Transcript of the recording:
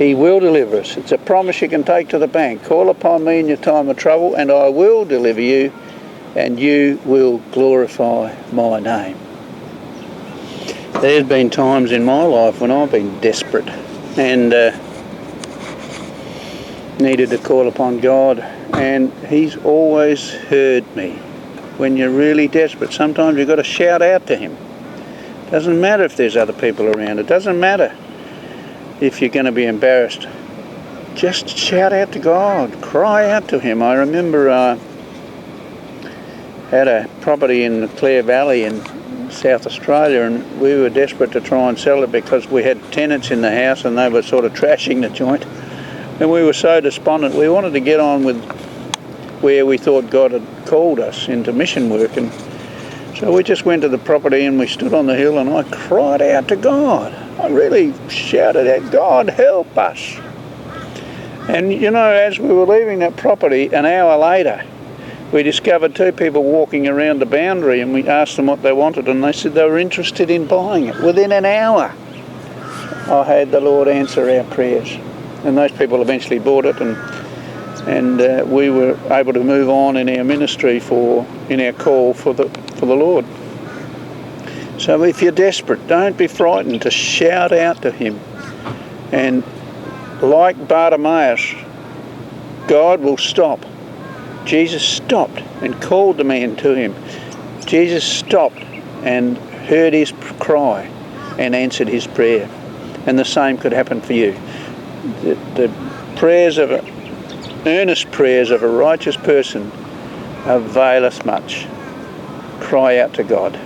He will deliver us. It's a promise you can take to the bank. Call upon me in your time of trouble, and I will deliver you, and you will glorify my name. There's been times in my life when I've been desperate and needed to call upon God, and He's always heard me. When you're really desperate, sometimes you've got to shout out to Him. Doesn't matter if there's other people around. It doesn't matter if you're going to be embarrassed. Just shout out to God. Cry out to Him. I remember had a property in the Clare Valley in South Australia, and we were desperate to try and sell it because we had tenants in the house and they were sort of trashing the joint. And we were so despondent. We wanted to get on with where we thought God had called us into mission work. And so we just went to the property and we stood on the hill and I cried out to God. I really shouted out, God, help us. And you know, as we were leaving that property, an hour later, we discovered two people walking around the boundary, and we asked them what they wanted, and they said they were interested in buying it. Within an hour, I had the Lord answer our prayers. And those people eventually bought it, and we were able to move on in our ministry in our call for the Lord. So if you're desperate, don't be frightened to shout out to Him. And like Bartimaeus, God will stop. Jesus stopped and called the man to Him. Jesus stopped and heard his cry and answered his prayer. And the same could happen for you. The earnest prayers of a righteous person availeth much. Cry out to God.